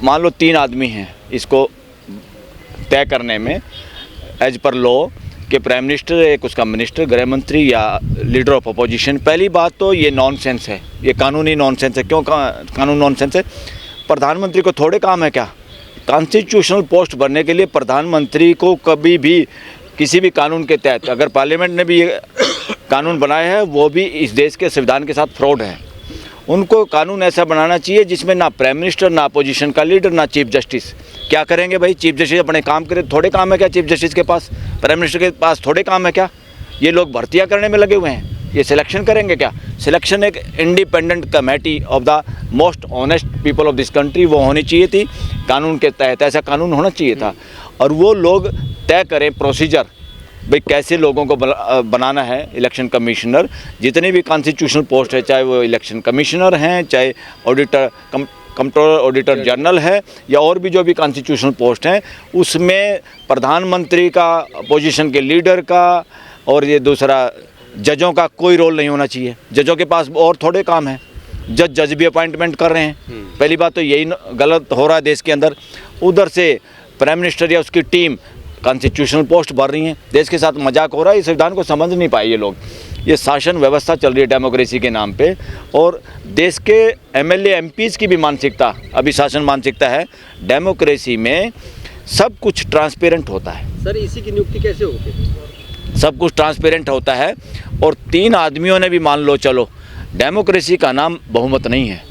मान लो 3 आदमी हैं इसको तय करने में एज पर लॉ कि प्राइम मिनिस्टर, एक उसका मिनिस्टर, गृह मंत्री या लीडर ऑफ अपोजिशन। पहली बात तो ये नॉनसेंस है, ये कानूनी नॉनसेंस है। क्यों कानून नॉनसेंस है? प्रधानमंत्री को थोड़े काम है क्या? कॉन्स्टिट्यूशनल पोस्ट बनने के लिए प्रधानमंत्री को कभी भी किसी भी कानून के तहत, अगर पार्लियामेंट ने भी ये कानून बनाया है वो भी इस देश के संविधान के साथ फ्रॉड है। उनको कानून ऐसा बनाना चाहिए जिसमें ना प्राइम मिनिस्टर, ना अपोजिशन का लीडर, ना चीफ जस्टिस। क्या करेंगे भाई? चीफ जस्टिस अपने काम करे, थोड़े काम है क्या चीफ जस्टिस के पास? प्राइम मिनिस्टर के पास थोड़े काम है क्या? ये लोग भर्तियां करने में लगे हुए हैं, ये सिलेक्शन करेंगे क्या? सिलेक्शन एक independent committee of the most honest people of this country वो होनी चाहिए थी कानून के तहत, ऐसा कानून होना चाहिए था। और वो लोग तय करें प्रोसीजर, भाई कैसे लोगों को बनाना है। इलेक्शन कमिश्नर जितने भी कॉन्स्टिट्यूशनल पोस्ट है, चाहे वो इलेक्शन कमिश्नर हैं, चाहे ऑडिटर, कंट्रोलर ऑडिटर जनरल है, या और भी जो भी कॉन्स्टिट्यूशनल पोस्ट हैं, उसमें प्रधानमंत्री का, अपोजिशन के लीडर का और ये दूसरा जजों का कोई रोल नहीं होना चाहिए। जजों के पास और थोड़े काम हैं, जज भी अपॉइंटमेंट कर रहे हैं। पहली बात तो यही गलत हो रहा है देश के अंदर। उधर से प्राइम मिनिस्टर या उसकी टीम कॉन्स्टिट्यूशनल पोस्ट भर रही हैं, देश के साथ मजाक हो रहा है। इस संविधान को समझ नहीं पाए ये लोग। ये शासन व्यवस्था चल रही है डेमोक्रेसी के नाम पे, और देश के एमएलए एमपीज़ की भी मानसिकता, अभी शासन मानसिकता है। डेमोक्रेसी में सब कुछ ट्रांसपेरेंट होता है। सर, इसी की नियुक्ति कैसे होगी? सब कुछ ट्रांसपेरेंट होता है, और 3 आदमियों ने भी मान लो, चलो डेमोक्रेसी का नाम बहुमत नहीं है,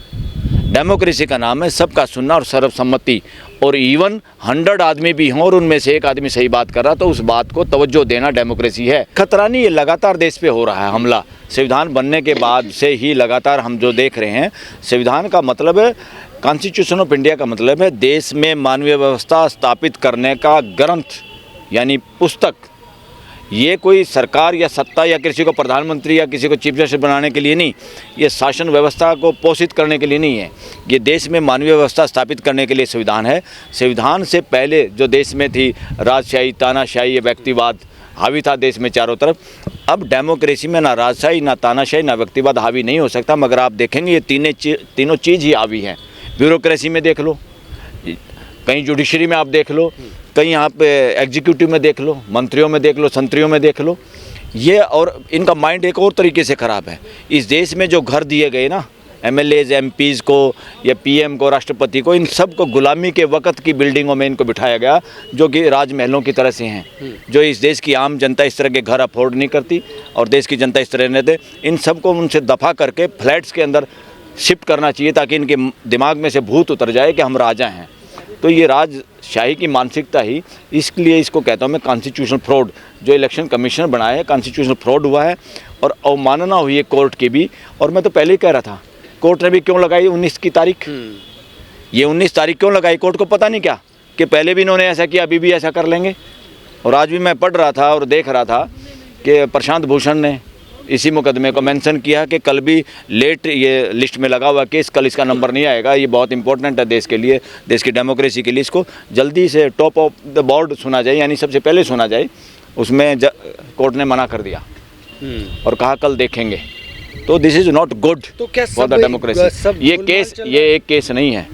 डेमोक्रेसी का नाम है सबका सुनना और सर्वसम्मति। और इवन 100 आदमी भी हों और उनमें से एक आदमी सही बात कर रहा तो उस बात को तवज्जो देना डेमोक्रेसी है। खतरा नहीं, ये लगातार देश पे हो रहा है हमला। संविधान बनने के बाद से ही लगातार हम जो देख रहे हैं, संविधान का मतलब है, कॉन्स्टिट्यूशन ऑफ इंडिया का मतलब है देश में मानवीय व्यवस्था स्थापित करने का ग्रंथ, यानी पुस्तक। ये कोई सरकार या सत्ता या किसी को प्रधानमंत्री या किसी को चीफ जस्टिस बनाने के लिए नहीं, ये शासन व्यवस्था को पोषित करने के लिए नहीं है। ये देश में मानवीय व्यवस्था स्थापित करने के लिए संविधान है। संविधान से पहले जो देश में थी राजशाही, तानाशाही, ये व्यक्तिवाद हावी था देश में चारों तरफ। अब डेमोक्रेसी में ना राजशाही, ना तानाशाही, ना व्यक्तिवाद हावी नहीं हो सकता। मगर आप देखेंगे ये तीनों चीज़ ही हावी हैं। ब्यूरोक्रेसी में देख लो, कहीं जुडिशरी में आप देख लो, कहीं आप एग्जीक्यूटिव में देख लो, मंत्रियों में देख लो, संतरियों में देख लो। ये और इनका माइंड एक और तरीके से ख़राब है। इस देश में जो घर दिए गए ना एमएलएज, एमपीज़ को या पीएम को, राष्ट्रपति को, इन सब को गुलामी के वक़्त की बिल्डिंगों में इनको बिठाया गया, जो कि राजमहलों की तरह से हैं। जो इस देश की आम जनता इस तरह के घर अफोर्ड नहीं करती और देश की जनता इस तरह रहते। इन सब को उनसे दफ़ा करके फ्लैट्स के अंदर शिफ्ट करना चाहिए ताकि इनके दिमाग में से भूत उतर जाए कि हम राजा हैं। तो ये राजशाही की मानसिकता ही, इसलिए इसको कहता हूँ मैं कॉन्स्टिट्यूशनल फ्रॉड। जो इलेक्शन कमीशन बनाया है, कॉन्स्टिट्यूशनल फ्रॉड हुआ है और अवमानना हुई है कोर्ट की भी। और मैं तो पहले ही कह रहा था, कोर्ट ने भी क्यों लगाई 19 की तारीख? ये 19 तारीख क्यों लगाई? कोर्ट को पता नहीं क्या कि पहले भी इन्होंने ऐसा किया, अभी भी ऐसा कर लेंगे? और आज भी मैं पढ़ रहा था और देख रहा था कि प्रशांत भूषण ने इसी मुकदमे को मेंशन किया कि कल भी लेट ये लिस्ट में लगा हुआ केस, कल इसका नंबर नहीं आएगा। ये बहुत इंपॉर्टेंट है देश के लिए, देश की डेमोक्रेसी के लिए। इसको जल्दी से टॉप ऑफ द बोर्ड सुना जाए, यानी सबसे पहले सुना जाए। उसमें कोर्ट ने मना कर दिया और कहा कल देखेंगे। तो this is not good for the democracy. ये एक केस नहीं है,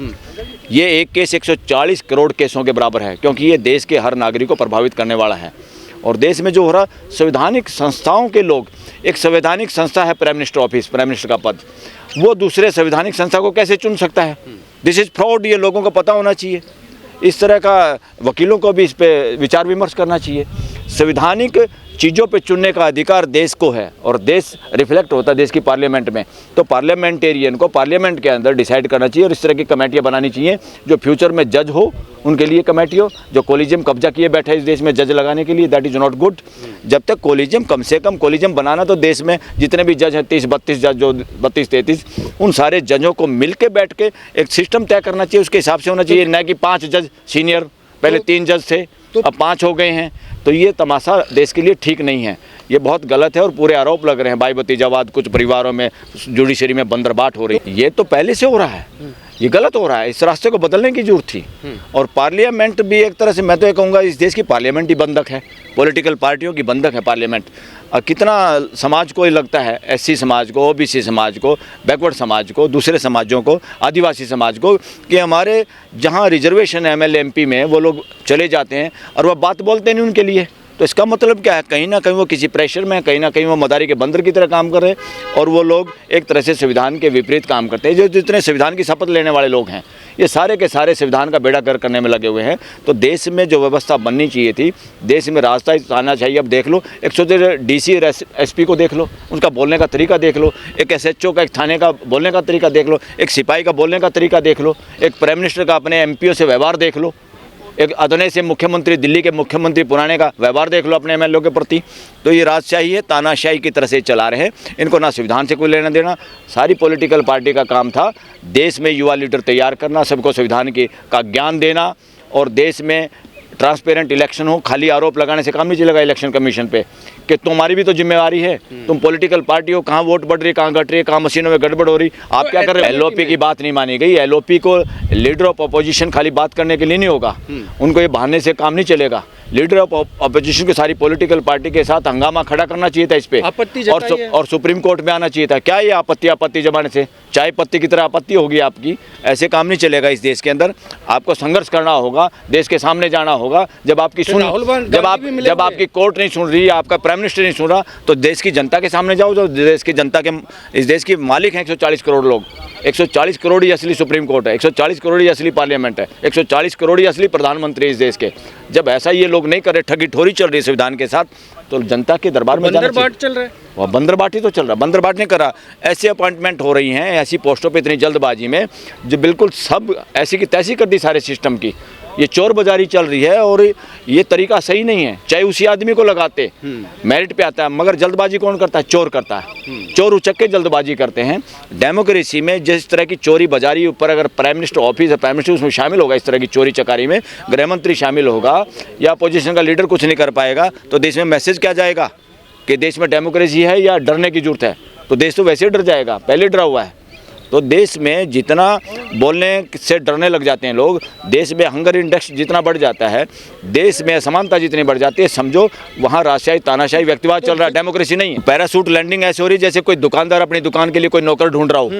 ये एक केस 140 करोड़ केसों के बराबर है, क्योंकि ये देश के हर नागरिक को प्रभावित करने वाला है। और देश में जो हो रहा, संवैधानिक संस्थाओं के लोग, एक संवैधानिक संस्था है prime minister office, prime minister का पद, वो दूसरे संवैधानिक संस्था को कैसे चुन सकता है? This is fraud. ये लोगों को पता होना चाहिए। इस तरह का वकीलों को भी इस पे विचार विमर्श करना चाहिए। संवैधानिक चीज़ों पे चुनने का अधिकार देश को है, और देश रिफ्लेक्ट होता है देश की पार्लियामेंट में। तो पार्लियामेंटेरियन को पार्लियामेंट के अंदर डिसाइड करना चाहिए, और इस तरह की कमेटियाँ बनानी चाहिए जो फ्यूचर में जज हो, उनके लिए कमेटी हो। जो कोलिजियम कब्जा किए बैठे है इस देश में जज लगाने के लिए, दैट इज़ नॉट गुड। जब तक कोलिजियम, कम से कम कोलिजियम बनाना तो देश में जितने भी जज हैं 30-32 जज, जो 32-33, उन सारे जजों को मिल के बैठ के एक सिस्टम तय करना चाहिए। उसके हिसाब से होना चाहिए, न कि 5 जज सीनियर, पहले 3 जज थे अब 5 हो गए हैं। तो ये तमाशा देश के लिए ठीक नहीं है, ये बहुत गलत है। और पूरे आरोप लग रहे हैं भाई भतीजावाद, कुछ परिवारों में जुडिशरी में बंदरबाट हो रही है। ये तो पहले से हो रहा है। ये गलत हो रहा है, इस रास्ते को बदलने की जरूरत थी। और पार्लियामेंट भी एक तरह से मैं तो ये कहूँगा इस देश की पार्लियामेंट ही बंधक है, पॉलिटिकल पार्टियों की बंधक है पार्लियामेंट। कितना समाज को ये लगता है, एससी समाज को, ओबीसी समाज को, बैकवर्ड समाज को, दूसरे समाजों को, आदिवासी समाज को, कि हमारे जहाँ रिजर्वेशन है एमएलए एमपी में वो लोग चले जाते हैं और वह बात बोलते नहीं उनके लिए। तो इसका मतलब क्या है, कहीं ना कहीं वो किसी प्रेशर में, कहीं ना कहीं वो मदारी के बंदर की तरह काम कर रहे हैं और वो लोग एक तरह से संविधान के विपरीत काम करते हैं। जो जितने संविधान की शपथ लेने वाले लोग हैं ये सारे के सारे संविधान का बेड़ा गर्क करने में लगे हुए हैं। तो देश में जो व्यवस्था बननी चाहिए थी, देश में रास्ता आना चाहिए। अब देख लो, एक सोचे डीसी और एसपी को देख लो, उनका बोलने का तरीका देख लो, एक एसएचओ का, एक थाने का बोलने का तरीका देख लो, एक सिपाही का बोलने का तरीका देख लो, एक प्राइम मिनिस्टर का अपने एमपीओ से व्यवहार देख लो, एक अदने से मुख्यमंत्री, दिल्ली के मुख्यमंत्री पुराने का व्यवहार देख लो अपने एमएलए के प्रति। तो ये राजशाही है, तानाशाही की तरह से चला रहे हैं। इनको ना संविधान से कोई लेना देना। सारी पॉलिटिकल पार्टी का काम था देश में युवा लीडर तैयार करना, सबको संविधान का ज्ञान देना और देश में ट्रांसपेरेंट इलेक्शन हो। खाली आरोप लगाने से काम नहीं चलेगा इलेक्शन कमीशन पे कि तुम्हारी भी तो जिम्मेवारी है, तुम पॉलिटिकल पार्टी हो, कहाँ वोट बढ़ रही, कहाँ घट रही है, कहाँ मशीनों में गड़बड़ हो रही, आप क्या कर रहे हो। एलओपी की बात नहीं मानी गई। एलओपी को लीडर ऑफ अपोजिशन खाली बात करने के लिए नहीं होगा, उनको ये बहाने से काम नहीं चलेगा। लीडर ऑफ अपोजिशन को सारी पॉलिटिकल पार्टी के साथ हंगामा खड़ा करना चाहिए था इस पे, और सुप्रीम कोर्ट में आना चाहिए था। क्या ये आपत्ति जमाने से चाय पत्ती की तरह आपत्ति होगी आपकी, ऐसे काम नहीं चलेगा इस देश के अंदर। आपको संघर्ष करना होगा, देश के सामने जाना होगा। जब आपकी जब आपकी कोर्ट नहीं सुन रही, आपका प्राइम मिनिस्टर नहीं सुन रहा, तो देश की जनता के सामने जाओ। जो देश की जनता के, इस देश की मालिक हैं 140 करोड़ लोग। 140 करोड़ ही असली सुप्रीम कोर्ट है, 140 करोड़ ही असली पार्लियामेंट है, 140 करोड़ ही असली प्रधानमंत्री इस देश के। जब ऐसा ये लोग नहीं कर रहे, ठगी ठोरी चल रही है संविधान के साथ, तो जनता के दरबार में जाना चाहिए। चल रहा है, वह बंदरबाट ही तो चल रहा है। बंदरबाट नहीं कर रहा। ऐसी अपॉइंटमेंट हो रही हैं ऐसी पोस्टों पे इतनी जल्दबाजी में, जो बिल्कुल सब ऐसी की तैसी कर दी सारे सिस्टम की। ये चोर बाजारी चल रही है और ये तरीका सही नहीं है। चाहे उसी आदमी को लगाते, मेरिट पे आता है, मगर जल्दबाजी कौन करता है? चोर करता है। चोर उचक के जल्दबाजी करते हैं। डेमोक्रेसी में जिस तरह की चोरी बाजारी ऊपर अगर प्राइम मिनिस्टर ऑफिस है, प्राइम मिनिस्टर उसमें शामिल होगा, इस तरह की चोरी चकारी में गृह मंत्री शामिल होगा या अपोजिशन का लीडर कुछ नहीं कर पाएगा, तो देश में मैसेज क्या जाएगा कि देश में डेमोक्रेसी है या डरने की जरूरत है? तो देश तो वैसे ही डर जाएगा, पहले डरा हुआ है। तो देश में जितना बोलने से डरने लग जाते हैं लोग, देश में हंगर इंडेक्स जितना बढ़ जाता है, देश में असमानता जितनी बढ़ जाती है, समझो वहाँ राजशाही तानाशाही व्यक्तिवाद चल रहा है, डेमोक्रेसी नहीं है। पैरासूट लैंडिंग ऐसे हो रही है जैसे कोई दुकानदार अपनी दुकान के लिए कोई नौकर ढूंढ रहा हो।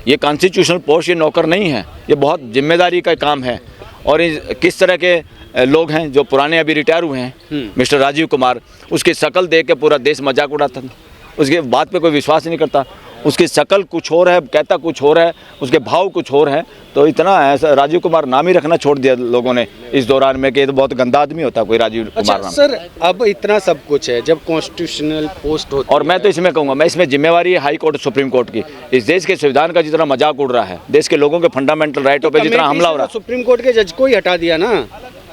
ये कॉन्स्टिट्यूशनल पोस्ट, ये नौकर नहीं है, ये बहुत जिम्मेदारी का काम है। और किस तरह के लोग हैं जो पुराने अभी रिटायर हुए हैं, मिस्टर राजीव कुमार, उसकी शक्ल देख के पूरा देश मजाक उड़ाता था, उसके बात पे कोई विश्वास नहीं करता। उसकी शक्ल कुछ और है, कहता कुछ और है, उसके भाव कुछ और है। तो इतना ऐसा राजीव कुमार नाम ही रखना छोड़ दिया लोगों ने इस दौरान में कि ये तो बहुत गंदा आदमी होता कोई राजीव कुमार नाम। सर, अब इतना सब कुछ है, जब कॉन्स्टिट्यूशनल पोस्ट होती और मैं तो इसमें कहूँगा, मैं इसमें जिम्मेवारी है हाई कोर्ट सुप्रीम कोर्ट की। इस देश के संविधान का जितना मजाक उड़ रहा है, देश के लोगों के फंडामेंटल राइटों पर जितना हमला हो रहा है, सुप्रीम कोर्ट के जज को ही हटा दिया ना।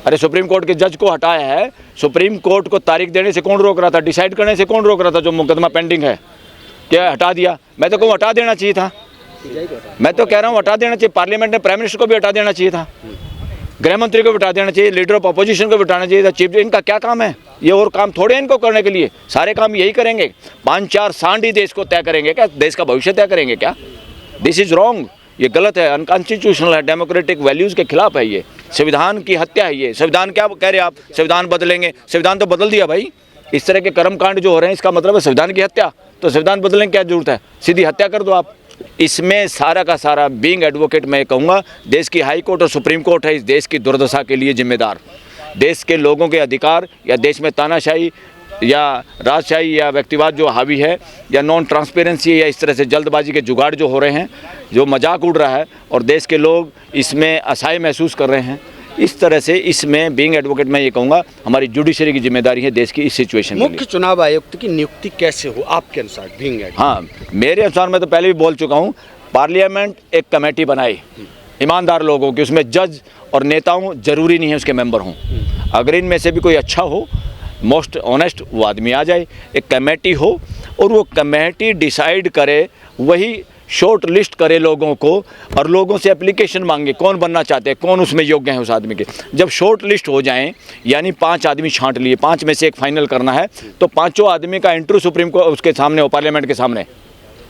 अरे सुप्रीम कोर्ट के जज को हटाया है। सुप्रीम कोर्ट को तारीख देने से कौन रोक रहा था? डिसाइड करने से कौन रोक रहा था? जो मुकदमा पेंडिंग है, क्या हटा दिया? मैं तो कहूँ हटा देना चाहिए था। मैं तो कह रहा हूँ हटा देना चाहिए। पार्लियामेंट ने प्राइम मिनिस्टर को भी हटा देना चाहिए था, गृह मंत्री को भी हटा देना चाहिए, लीडर ऑफ अपोजिशन को भी हटाना चाहिए था, चीफ। इनका क्या काम है? ये और काम थोड़े हैं इनको करने के लिए। सारे काम यही करेंगे, 5-4 सांड ही देश को तय करेंगे क्या? देश का भविष्य तय करेंगे क्या? दिस इज रॉन्ग, ये गलत है, अनकॉन्स्टिट्यूशनल है, डेमोक्रेटिक वैल्यूज़ के खिलाफ है। ये संविधान की हत्या है। ये संविधान क्या कह रहे हैं आप? संविधान बदलेंगे। संविधान तो बदल दिया भाई। इस तरह के कर्मकांड जो हो रहे हैं, इसका मतलब है संविधान की हत्या। तो संविधान बदलने की क्या जरूरत है? सीधी हत्या कर दो आप। इसमें सारा का सारा बीइंग एडवोकेट मैं कहूँगा, देश की हाई कोर्ट और सुप्रीम कोर्ट है इस देश की दुर्दशा के लिए जिम्मेदार। देश के लोगों के अधिकार या देश में तानाशाही या राजशाही या व्यक्तिवाद जो हावी है, या नॉन ट्रांसपेरेंसी, या इस तरह से जल्दबाजी के जुगाड़ जो हो रहे हैं, जो मजाक उड़ रहा है और देश के लोग इसमें असहाय महसूस कर रहे हैं, इस तरह से इसमें बीइंग एडवोकेट मैं ये कहूँगा हमारी जुडिशरी की जिम्मेदारी है देश की इस सिचुएशन में। मुख्य चुनाव आयुक्त की नियुक्ति कैसे हो आपके अनुसार बीइंग एडवोकेट? हाँ, मेरे अनुसार, मैं तो पहले भी बोल चुका हूँ, पार्लियामेंट एक कमेटी बनाए ईमानदार लोगों की, उसमें जज और नेताओं जरूरी नहीं है उसके मेंबर हों। अगर इनमें से भी कोई अच्छा हो, मोस्ट ऑनेस्ट, वो आदमी आ जाए। एक कमेटी हो और वो कमेटी डिसाइड करे, वही शॉर्ट लिस्ट करे लोगों को और लोगों से एप्लीकेशन मांगे कौन बनना चाहते हैं, कौन उसमें योग्य है उस आदमी के। जब शॉर्ट लिस्ट हो जाएं, यानी 5 आदमी छांट लिए, 5 में से एक फाइनल करना है, तो 5 आदमी का इंटरव्यू सुप्रीम कोर्ट उसके सामने हो, पार्लियामेंट के सामने।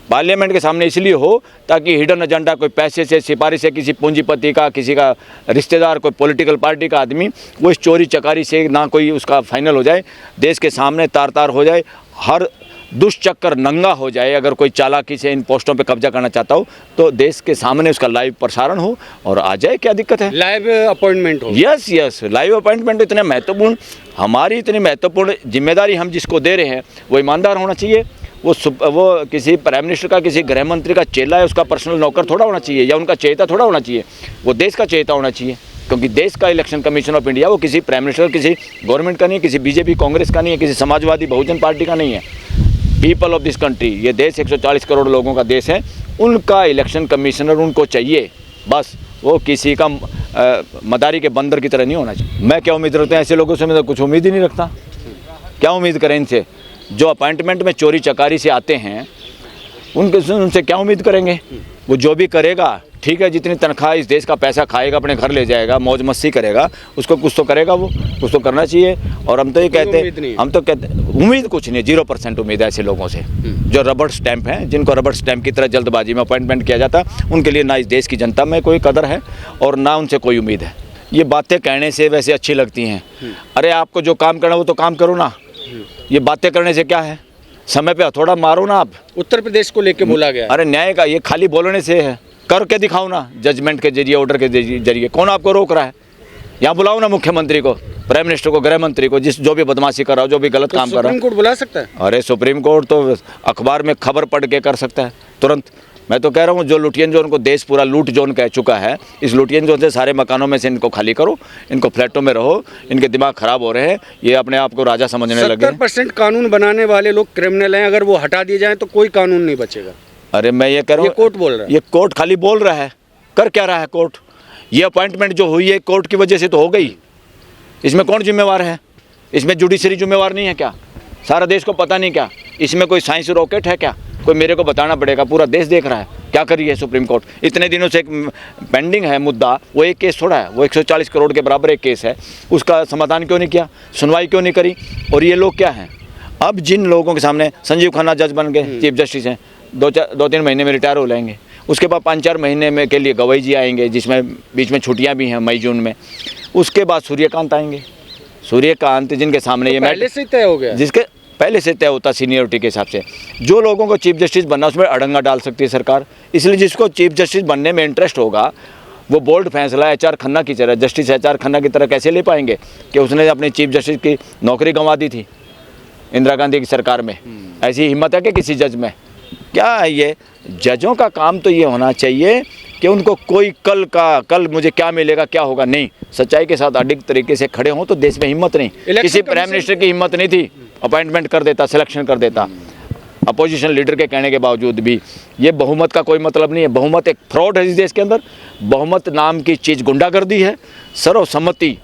पार्लियामेंट के सामने इसलिए हो ताकि हिडन एजेंडा, कोई पैसे से, सिफारिश से, किसी पूंजीपति का, किसी का रिश्तेदार, कोई पॉलिटिकल पार्टी का आदमी, वो इस चोरी चकारी से ना कोई उसका फाइनल हो जाए, देश के सामने तार तार हो जाए, हर दुष्चक्कर नंगा हो जाए। अगर कोई चालाकी से इन पोस्टों पे कब्जा करना चाहता हो तो देश के सामने उसका लाइव प्रसारण हो और आ जाए, क्या दिक्कत है? लाइव अपॉइंटमेंट हो। यस, लाइव अपॉइंटमेंट इतने महत्वपूर्ण, हमारी इतनी महत्वपूर्ण जिम्मेदारी हम जिसको दे रहे हैं वो ईमानदार होना चाहिए। वो किसी प्राइम मिनिस्टर का, किसी गृह मंत्री का चेला है, उसका पर्सनल नौकर थोड़ा होना चाहिए या उनका चहेता थोड़ा होना चाहिए। वो देश का चहेता होना चाहिए, क्योंकि देश का इलेक्शन कमीशन ऑफ इंडिया वो किसी प्राइम मिनिस्टर, किसी गवर्नमेंट का नहीं है, किसी बीजेपी कांग्रेस का नहीं है, किसी समाजवादी बहुजन पार्टी का नहीं है। पीपल ऑफ दिस कंट्री, ये देश 140 करोड़ लोगों का देश है, उनका इलेक्शन कमिश्नर उनको चाहिए बस। वो किसी का मदारी के बंदर की तरह नहीं होना चाहिए। मैं क्या उम्मीद रखता हूँ ऐसे लोगों से? मैं तो कुछ उम्मीद ही नहीं रखता। क्या उम्मीद करें इनसे? जो अपॉइंटमेंट में चोरी चकारी से आते हैं उनसे क्या उम्मीद करेंगे? वो जो भी करेगा ठीक है, जितनी तनख्वाह इस देश का पैसा खाएगा, अपने घर ले जाएगा, मौज मस्ती करेगा, उसको कुछ तो करेगा, वो कुछ तो करना चाहिए। और हम तो ये कहते हैं, उम्मीद कुछ नहीं, 0% उम्मीद है ऐसे लोगों से जो रबड़ स्टैंप हैं, जिनको रबड़ स्टैंप की तरह जल्दबाजी में अपॉइंटमेंट किया जाता, उनके लिए ना इस देश की जनता में कोई कदर है और ना उनसे कोई उम्मीद है। ये बातें कहने से वैसे अच्छी लगती हैं, अरे आपको जो काम करना वो तो काम करो ना, ये बातें करने से क्या है? समय पे हथौड़ा मारो ना आप। उत्तर प्रदेश को लेके बोला गया। अरे न्याय का ये खाली बोलने से है, करके दिखाओ ना, जजमेंट के जरिए, ऑर्डर के जरिए। कौन आपको रोक रहा है? यहाँ बुलाओ ना मुख्यमंत्री को, प्राइम मिनिस्टर को, गृह मंत्री को, जो भी बदमाशी कर रहा हो, जो भी गलत काम कर रहा है। सुप्रीम कोर्ट बुला सकता है? अरे सुप्रीम कोर्ट तो अखबार में खबर पढ़ के कर सकता है तुरंत। मैं तो कह रहा हूँ जो लुटियन जोन को देश पूरा लूट जोन कह चुका है, इस लुटियन जोन से सारे मकानों में से इनको खाली करो, इनको फ्लैटों में रहो, इनके दिमाग खराब हो रहे हैं, ये अपने आप को राजा समझने लगे। 70% कानून बनाने वाले लोग क्रिमिनल हैं, अगर वो हटा दिए जाएं तो कोई कानून नहीं बचेगा। अरे मैं ये कह रहा हूँ, ये कोर्ट बोल रहा है। ये कोर्ट खाली बोल रहा है, कर क्या रहा है कोर्ट? ये अपॉइंटमेंट जो हुई है कोर्ट की वजह से तो हो गई, इसमें कौन जिम्मेवार है? इसमें जुडिशरी जिम्मेवार नहीं है क्या? सारा देश को पता नहीं क्या? इसमें कोई साइंस रॉकेट है क्या? कोई मेरे को बताना पड़ेगा, पूरा देश देख रहा है क्या कर रही है सुप्रीम कोर्ट। इतने दिनों से एक पेंडिंग है मुद्दा, वो एक केस थोड़ा है, वो 140 करोड़ के बराबर एक केस है, उसका समाधान क्यों नहीं किया, सुनवाई क्यों नहीं करी? और ये लोग क्या हैं? अब जिन लोगों के सामने संजीव खन्ना जज बन गए, चीफ जस्टिस हैं, 2-3 महीने में रिटायर हो लेंगे, उसके बाद 5-4 महीने में के लिए गवई जी आएंगे, जिसमें बीच में छुट्टियाँ भी हैं मई जून में, उसके बाद सूर्यकांत आएंगे। सूर्यकांत जिनके सामने ये पहले से तय हो गया, जिसके पहले से तय होता सीनियरिटी के हिसाब से, जो लोगों को चीफ जस्टिस बनना उसमें अड़ंगा डाल सकती है सरकार। इसलिए जिसको चीफ जस्टिस बनने में इंटरेस्ट होगा वो बोल्ड फैसला HR खन्ना की तरह, जस्टिस HR खन्ना की तरह कैसे ले पाएंगे कि उसने अपनी चीफ जस्टिस की नौकरी गंवा दी थी इंदिरा गांधी की सरकार में। ऐसी हिम्मत है कि किसी जज में? क्या है ये? जजों का काम तो ये होना चाहिए कि उनको कोई कल मुझे क्या मिलेगा, क्या होगा, नहीं, सच्चाई के साथ अडिग तरीके से खड़े हों तो देश में हिम्मत नहीं। किसी प्राइम मिनिस्टर की हिम्मत नहीं थी, अपॉइंटमेंट कर देता, सिलेक्शन कर देता, अपोजिशन लीडर के कहने के बावजूद भी। ये बहुमत का कोई मतलब नहीं है, बहुमत एक फ्रॉड है इस देश के अंदर। बहुमत नाम की चीज़ गुंडागर्दी है। सर्वसम्मति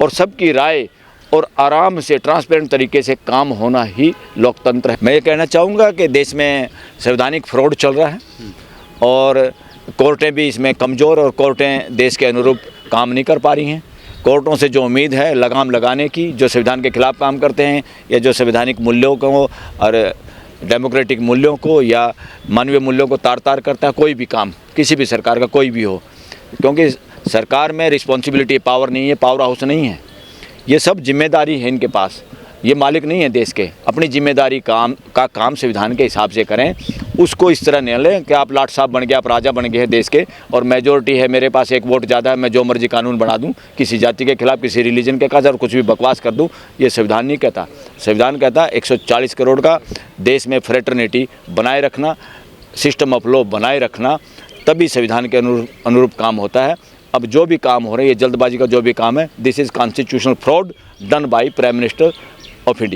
और सबकी राय और आराम से ट्रांसपेरेंट तरीके से काम होना ही लोकतंत्र है। मैं ये कहना चाहूँगा कि देश में संवैधानिक फ्रॉड चल रहा है और कोर्टें भी इसमें कमज़ोर, और कोर्टें देश के अनुरूप काम नहीं कर पा रही हैं। कोर्टों से जो उम्मीद है लगाम लगाने की, जो संविधान के खिलाफ काम करते हैं या जो संवैधानिक मूल्यों को और डेमोक्रेटिक मूल्यों को या मानवीय मूल्यों को तार तार करता है, कोई भी काम, किसी भी सरकार का कोई भी हो, क्योंकि सरकार में रिस्पॉन्सिबिलिटी पावर नहीं है, पावर हाउस नहीं है, ये सब जिम्मेदारी है इनके पास। ये मालिक नहीं है देश के। अपनी जिम्मेदारी काम संविधान के हिसाब से करें, उसको इस तरह नहीं लें कि आप लाट साहब बन गए, आप राजा बन गए हैं देश के और मेजोरिटी है, मेरे पास एक वोट ज़्यादा है, मैं जो मर्जी कानून बना दूं किसी जाति के खिलाफ, किसी रिलीजन के खिलाफ और कुछ भी बकवास कर दूं। ये संविधान नहीं कहता। संविधान कहता 140 करोड़ का देश में फ्रेटर्निटी बनाए रखना, सिस्टम ऑफ लॉ बनाए रखना, तभी संविधान के अनुरूप काम होता है। अब जो भी काम हो रहा है, ये जल्दबाजी का जो भी काम है, this is constitutional fraud done by prime minister of India.